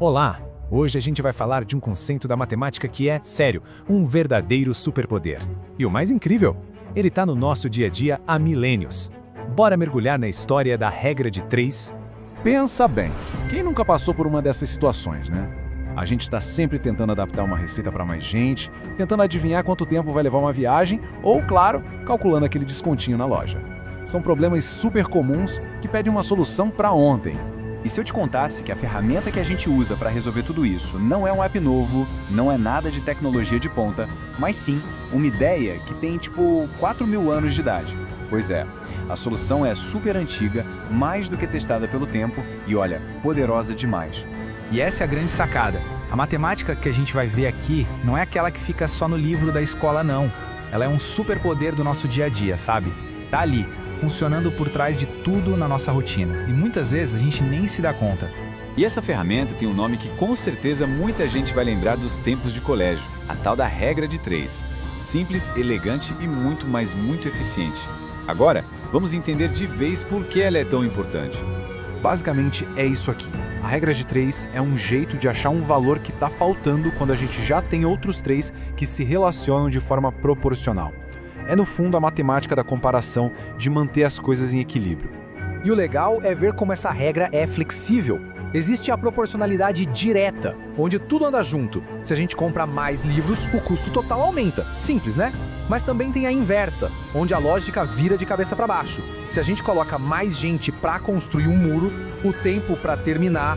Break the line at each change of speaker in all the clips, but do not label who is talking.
Olá! Hoje a gente vai falar de um conceito da matemática que é, sério, um verdadeiro superpoder. E o mais incrível, ele está no nosso dia a dia há milênios. Bora mergulhar na história da regra de 3?
Pensa bem, quem nunca passou por uma dessas situações, né? A gente está sempre tentando adaptar uma receita para mais gente, tentando adivinhar quanto tempo vai levar uma viagem ou, claro, calculando aquele descontinho na loja. São problemas super comuns que pedem uma solução para ontem.
E se eu te contasse que a ferramenta que a gente usa para resolver tudo isso não é um app novo, não é nada de tecnologia de ponta, mas sim uma ideia que tem tipo 4.000 anos de idade? Pois é, a solução é super antiga, mais do que testada pelo tempo e, olha, poderosa demais.
E essa é a grande sacada. A matemática que a gente vai ver aqui não é aquela que fica só no livro da escola, não. Ela é um superpoder do nosso dia a dia, sabe? Tá ali, funcionando por trás de tudo na nossa rotina. E muitas vezes a gente nem se dá conta.
E essa ferramenta tem um nome que com certeza muita gente vai lembrar dos tempos de colégio, a tal da regra de 3. Simples, elegante e muito, mas muito eficiente. Agora, vamos entender de vez por que ela é tão importante.
Basicamente é isso aqui. A regra de 3 é um jeito de achar um valor que está faltando quando a gente já tem outros 3 que se relacionam de forma proporcional. É no fundo a matemática da comparação, de manter as coisas em equilíbrio.
E o legal é ver como essa regra é flexível. Existe a proporcionalidade direta, onde tudo anda junto. Se a gente compra mais livros, o custo total aumenta. Simples, né? Mas também tem a inversa, onde a lógica vira de cabeça para baixo. Se a gente coloca mais gente para construir um muro, o tempo para terminar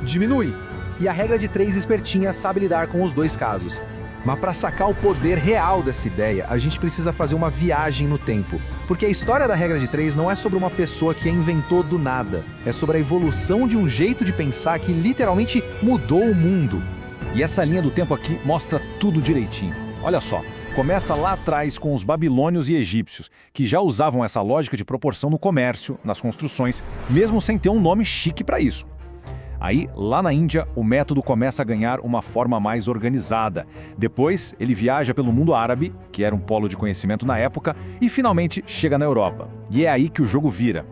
diminui. E a regra de 3 espertinha sabe lidar com os dois casos. Mas para sacar o poder real dessa ideia, a gente precisa fazer uma viagem no tempo. Porque a história da regra de 3 não é sobre uma pessoa que a inventou do nada. É sobre a evolução de um jeito de pensar que literalmente mudou o mundo.
E essa linha do tempo aqui mostra tudo direitinho. Olha só, começa lá atrás com os babilônios e egípcios, que já usavam essa lógica de proporção no comércio, nas construções, mesmo sem ter um nome chique para isso. Aí, lá na Índia, o método começa a ganhar uma forma mais organizada. Depois, ele viaja pelo mundo árabe, que era um polo de conhecimento na época, e finalmente chega na Europa. E é aí que o jogo vira.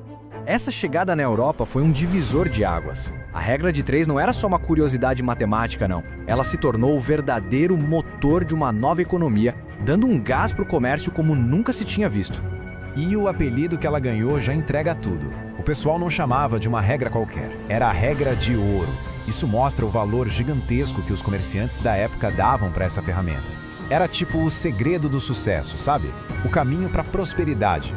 Essa chegada na Europa foi um divisor de águas. A regra de 3 não era só uma curiosidade matemática, não. Ela se tornou o verdadeiro motor de uma nova economia, dando um gás para o comércio como nunca se tinha visto.
E o apelido que ela ganhou já entrega tudo. O pessoal não chamava de uma regra qualquer, era a regra de ouro. Isso mostra o valor gigantesco que os comerciantes da época davam para essa ferramenta. Era tipo o segredo do sucesso, sabe? O caminho para a prosperidade.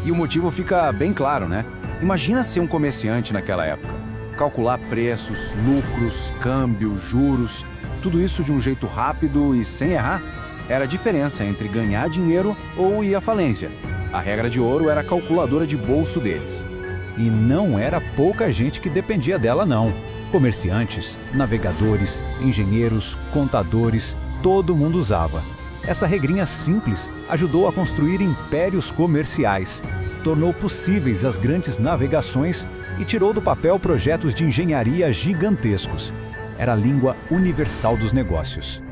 E o motivo fica bem claro, né? Imagina ser um comerciante naquela época. Calcular preços, lucros, câmbio, juros, tudo isso de um jeito rápido e sem errar. Era a diferença entre ganhar dinheiro ou ir à falência. A regra de ouro era a calculadora de bolso deles.
E não era pouca gente que dependia dela, não. Comerciantes, navegadores, engenheiros, contadores, todo mundo usava. Essa regrinha simples ajudou a construir impérios comerciais, tornou possíveis as grandes navegações e tirou do papel projetos de engenharia gigantescos. Era a língua universal dos negócios.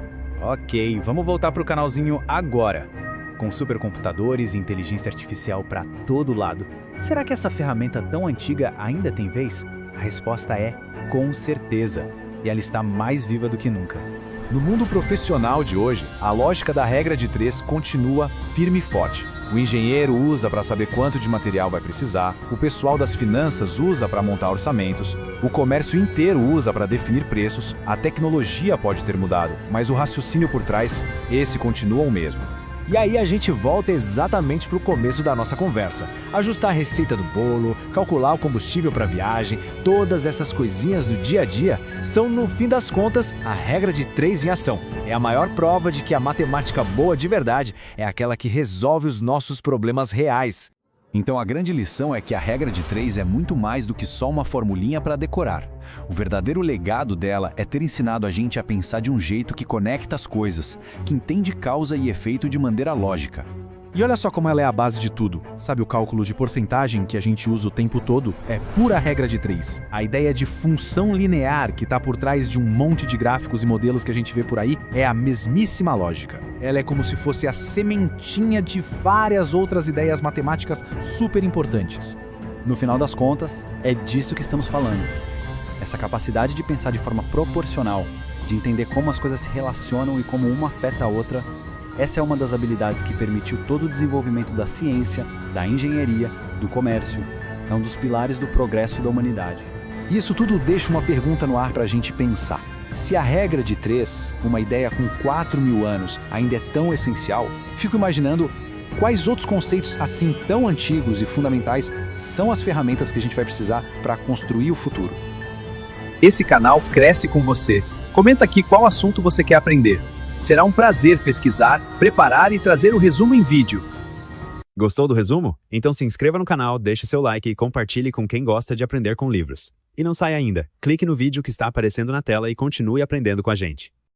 Ok, vamos voltar para o canalzinho agora. Com supercomputadores e inteligência artificial para todo lado, será que essa ferramenta tão antiga ainda tem vez? A resposta é com certeza, e ela está mais viva do que nunca.
No mundo profissional de hoje, a lógica da regra de 3 continua firme e forte. O engenheiro usa para saber quanto de material vai precisar, o pessoal das finanças usa para montar orçamentos, o comércio inteiro usa para definir preços, a tecnologia pode ter mudado, mas o raciocínio por trás, esse continua o mesmo.
E aí a gente volta exatamente para o começo da nossa conversa. Ajustar a receita do bolo, calcular o combustível para a viagem, todas essas coisinhas do dia a dia são, no fim das contas, a regra de 3 em ação. É a maior prova de que a matemática boa de verdade é aquela que resolve os nossos problemas reais.
Então a grande lição é que a regra de 3 é muito mais do que só uma formulinha para decorar. O verdadeiro legado dela é ter ensinado a gente a pensar de um jeito que conecta as coisas, que entende causa e efeito de maneira lógica.
E olha só como ela é a base de tudo. Sabe o cálculo de porcentagem que a gente usa o tempo todo? É pura regra de 3. A ideia de função linear que está por trás de um monte de gráficos e modelos que a gente vê por aí é a mesmíssima lógica. Ela é como se fosse a sementinha de várias outras ideias matemáticas super importantes.
No final das contas, é disso que estamos falando. Essa capacidade de pensar de forma proporcional, de entender como as coisas se relacionam e como uma afeta a outra, essa é uma das habilidades que permitiu todo o desenvolvimento da ciência, da engenharia, do comércio. É um dos pilares do progresso da humanidade.
Isso tudo deixa uma pergunta no ar para a gente pensar. Se a regra de 3, uma ideia com 4.000 anos, ainda é tão essencial, fico imaginando quais outros conceitos assim tão antigos e fundamentais são as ferramentas que a gente vai precisar para construir o futuro.
Esse canal cresce com você. Comenta aqui qual assunto você quer aprender. Será um prazer pesquisar, preparar e trazer o resumo em vídeo.
Gostou do resumo? Então se inscreva no canal, deixe seu like e compartilhe com quem gosta de aprender com livros. E não saia ainda, clique no vídeo que está aparecendo na tela e continue aprendendo com a gente.